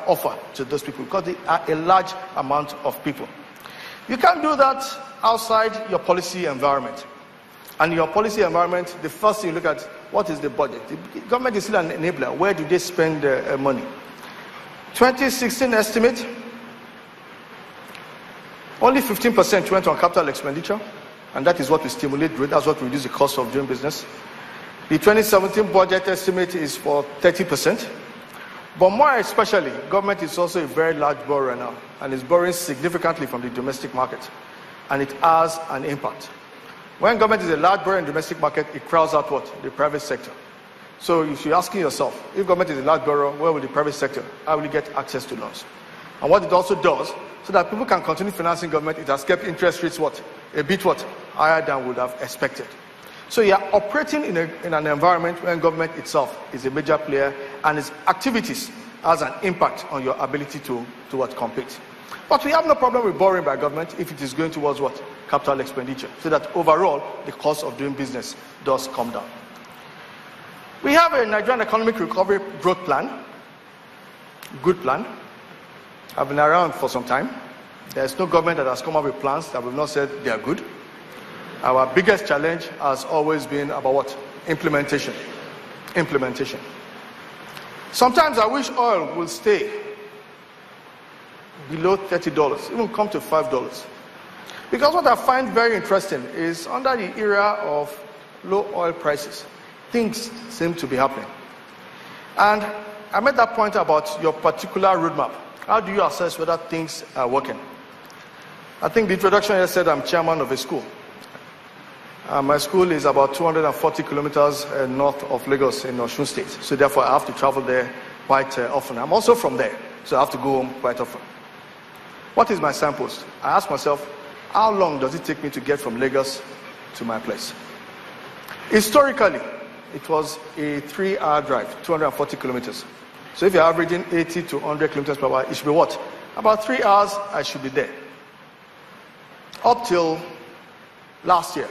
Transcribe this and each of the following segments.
offer to those people, because they are a large amount of people. You can't do that outside your policy environment. And your policy environment, the first thing you look at, what is the budget? The government is still an enabler. Where do they spend money? 2016 estimate, only 15% went on capital expenditure, and that is what we stimulate growth. That's what we reduce the cost of doing business. The 2017 budget estimate is for 30%. But more especially, government is also a very large borrower now, and is borrowing significantly from the domestic market, and it has an impact. When government is a large borrower in the domestic market, it crowds out what? The private sector. So if you're asking yourself, if government is a large borrower, where will the private sector, how will you get access to loans? And what it also does, so that people can continue financing government, it has kept interest rates what? A bit what? Higher than would have expected. So you are operating in an environment where government itself is a major player, and its activities has an impact on your ability to what? Compete. But we have no problem with borrowing by government if it is going towards what? Capital expenditure, so that overall the cost of doing business does come down. We have a Nigerian Economic Recovery Growth Plan. Good plan. I've been around for some time. There's no government that has come up with plans that we've not said they are good. Our biggest challenge has always been about what? Implementation. Implementation. Sometimes I wish oil will stay below $30, even come to $5. Because what I find very interesting is under the era of low oil prices, things seem to be happening. And I made that point about your particular roadmap. How do you assess whether things are working? I think the introduction here said I'm chairman of a school. My school is about 240 kilometers north of Lagos in Osun State. So therefore I have to travel there quite often. I'm also from there, so I have to go home quite often. What is my signpost? I ask myself, how long does it take me to get from Lagos to my place? Historically, it was a 3-hour drive, 240 kilometers. So if you're averaging 80 to 100 kilometers per hour, it should be what? About 3 hours, I should be there. Up till last year,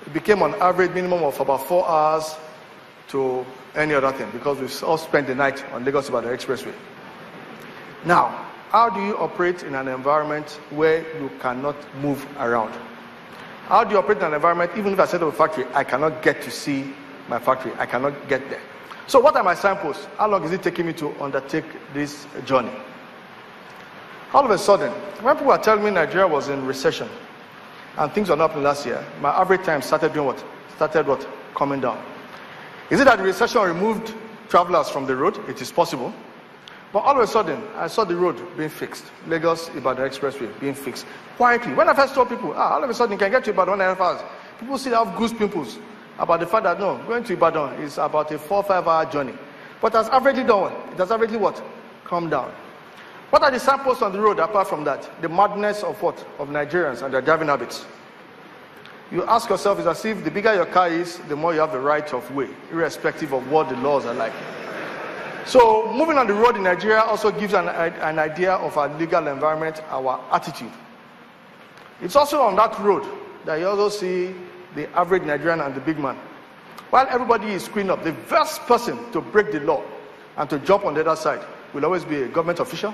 it became an average minimum of about 4 hours to any other thing, because we all spent the night on Lagos-Ibadan Expressway. Now, how do you operate in an environment where you cannot move around? How do you operate in an environment, even if I set up a factory, I cannot get to see my factory, I cannot get there? So what are my signposts? How long is it taking me to undertake this journey? All of a sudden, when people were telling me Nigeria was in recession and things were not happening last year, my average time started doing what? Started what? Coming down. Is it that the recession removed travelers from the road? It is possible. But all of a sudden, I saw the road being fixed. Lagos-Ibadan Expressway being fixed. Quietly. When I first told people, all of a sudden you can get to Ibadan 1.5 hours, people still have goose pimples about the fact that no, going to Ibadan is about a 4 or 5 hour journey. But it has averagely done what? It has averagely what? Come down. What are the signposts on the road apart from that? The madness of what? Of Nigerians and their driving habits. You ask yourself, it's as if the bigger your car is, the more you have the right of way, irrespective of what the laws are like. So moving on the road in Nigeria also gives an idea of our legal environment, our attitude. It's also on that road that you also see the average Nigerian and the big man. While everybody is screened up, the first person to break the law and to jump on the other side will always be a government official,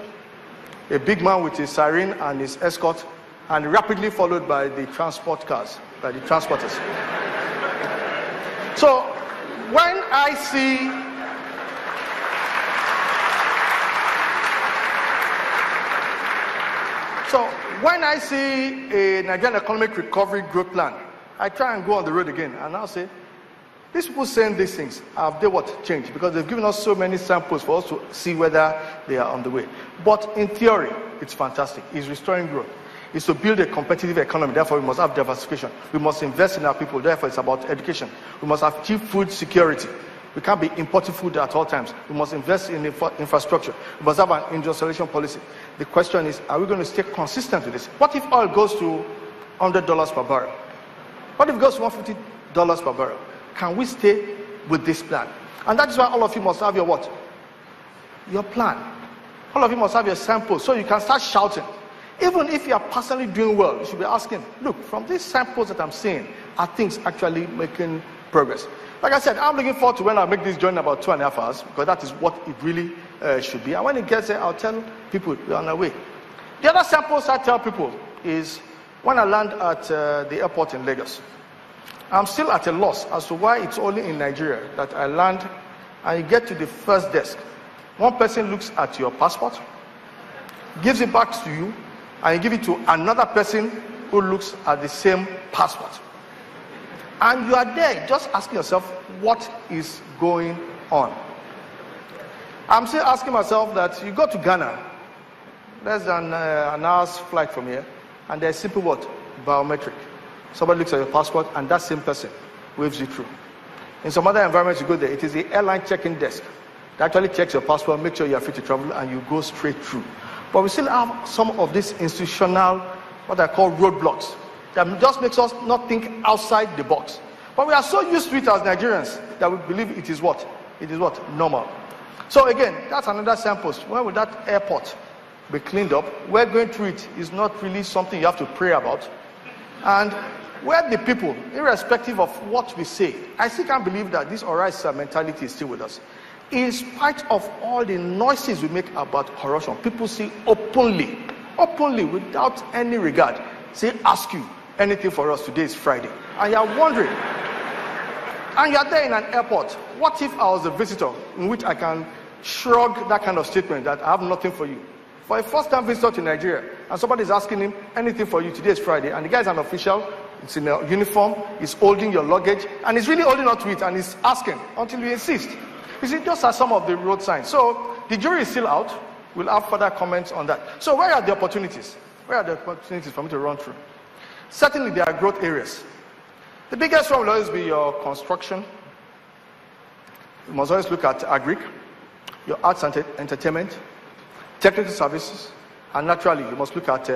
a big man with his siren and his escort, and rapidly followed by the transport cars, by the transporters. So when I see a Nigerian Economic Recovery Growth Plan, I try and go on the road again and I'll say, these people saying these things, have they what changed? Because they've given us so many samples for us to see whether they are on the way. But in theory, it's fantastic. It's restoring growth. It's to build a competitive economy. Therefore, we must have diversification. We must invest in our people. Therefore, it's about education. We must have cheap food security. We can't be importing food at all times. We must invest in infrastructure. We must have an industrialization policy. The question is, are we going to stay consistent with this? What if oil goes to $100 per barrel? What if it goes to $150 per barrel? Can we stay with this plan? And that is why all of you must have your what? Your plan. All of you must have your samples so you can start shouting. Even if you are personally doing well, you should be asking, look, from these samples that I'm seeing, are things actually making progress? Like I said, I'm looking forward to when I make this journey in about 2.5 hours, because that is what it really should be. And when it gets there, I'll tell people we're on our way. The other samples I tell people is when I land at the airport in Lagos, I'm still at a loss as to why it's only in Nigeria that I land and you get to the first desk. One person looks at your passport, gives it back to you, and you give it to another person who looks at the same passport. And you are there just asking yourself, what is going on? I'm still asking myself that you go to Ghana, less than an hour's flight from here, and there's simple what? Biometric. Somebody looks at your passport and that same person waves you through. In some other environments you go there, it is the airline check-in desk that actually checks your passport, make sure you are free to travel, and you go straight through. But we still have some of these institutional, what I call roadblocks, that just makes us not think outside the box. But we are so used to it as Nigerians that we believe it is what? It is what? Normal. So again, that's another sample. When will that airport be cleaned up? Where going through it is not really something you have to pray about. And where the people, irrespective of what we say, I still can't believe that this Oraisa mentality is still with us. In spite of all the noises we make about corruption, people say openly, without any regard, say, ask you anything for us. Today is Friday. And you're wondering, and you're there in an airport. What if I was a visitor in which I can shrug that kind of statement that I have nothing for you? For a first-time visitor to Nigeria, and somebody is asking him anything for you, today is Friday, and the guy is an official, it's in a uniform, he's holding your luggage, and he's really holding on to it, and he's asking until you insist. You see, those are some of the road signs. So the jury is still out. We'll have further comments on that. So where are the opportunities? Where are the opportunities for me to run through? Certainly there are growth areas. The biggest one will always be your construction. You must always look at agri, your arts and entertainment, technical services, and naturally you must look at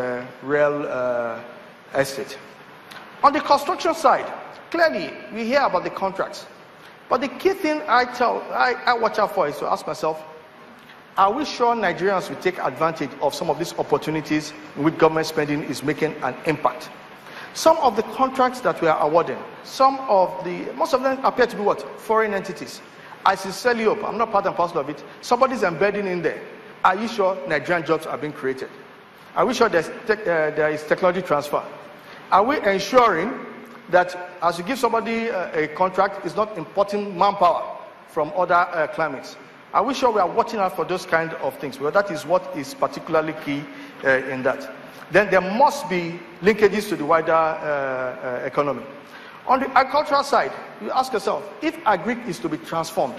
real estate. On the construction side, clearly we hear about the contracts. But the key thing I watch out for is to ask myself, are we sure Nigerians will take advantage of some of these opportunities in which government spending is making an impact? Some of the contracts that we are awarding, most of them appear to be what? Foreign entities. I sincerely hope, I'm not part and parcel of it, somebody's embedding in there. Are you sure Nigerian jobs are being created? Are we sure there is technology transfer? Are we ensuring that as you give somebody a contract, it's not importing manpower from other climates? Are we sure we are watching out for those kind of things? Well, that is what is particularly key in that. Then there must be linkages to the wider economy. On the agricultural side, you ask yourself, if agri is to be transformed,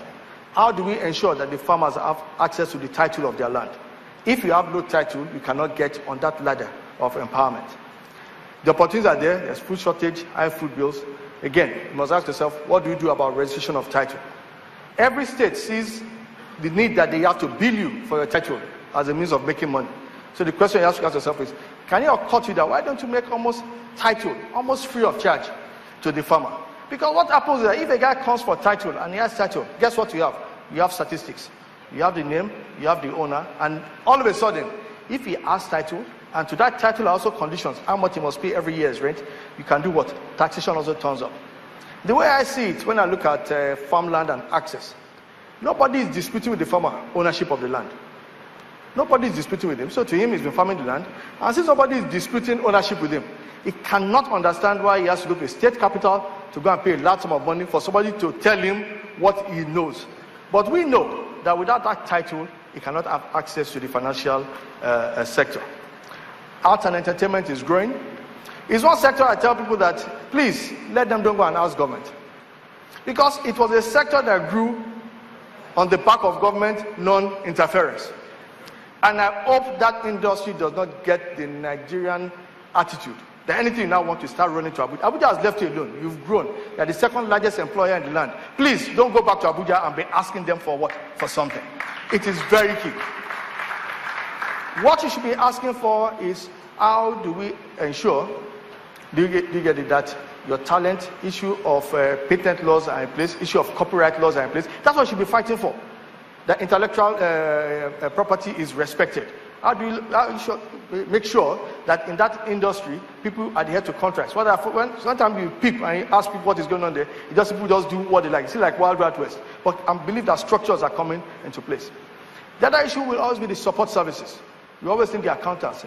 how do we ensure that the farmers have access to the title of their land? If you have no title, you cannot get on that ladder of empowerment. The opportunities are there. There's food shortage, high food bills. Again, you must ask yourself, what do you do about registration of title? Every state sees the need that they have to bill you for your title as a means of making money. So the question you have to ask yourself is, can you cut you that? Why don't you make almost free of charge to the farmer? Because what happens is that if a guy comes for title and he has title, guess what you have? You have statistics. You have the name, you have the owner, and all of a sudden, if he has title, and to that title are also conditions, how much he must pay every year's rent, you can do what? Taxation also turns up. The way I see it, when I look at farmland and access, nobody is disputing with the farmer ownership of the land. Nobody is disputing with him. So to him, he's been farming the land. And since somebody is disputing ownership with him, he cannot understand why he has to go to a state capital to go and pay a large sum of money for somebody to tell him what he knows. But we know that without that title, he cannot have access to the financial sector. Arts and entertainment is growing. It's one sector I tell people that, please, let them don't go and ask government. Because it was a sector that grew on the back of government non-interference. And I hope that industry does not get the Nigerian attitude that anything you now want to start running to Abuja. Abuja has left you alone. You've grown. You're the second largest employer in the land. Please don't go back to Abuja and be asking them for what? For something. It is very key. What you should be asking for is, how do we ensure, do you get it, that your talent, issue of patent laws are in place, issue of copyright laws are in place. That's what you should be fighting for. That intellectual property is respected. How do you make sure that in that industry, people adhere to contracts? When sometimes you peep and you ask people what is going on there, people just do what they like. It's like Wild Wild West. But I believe that structures are coming into place. The other issue will always be the support services. We always think the accountants.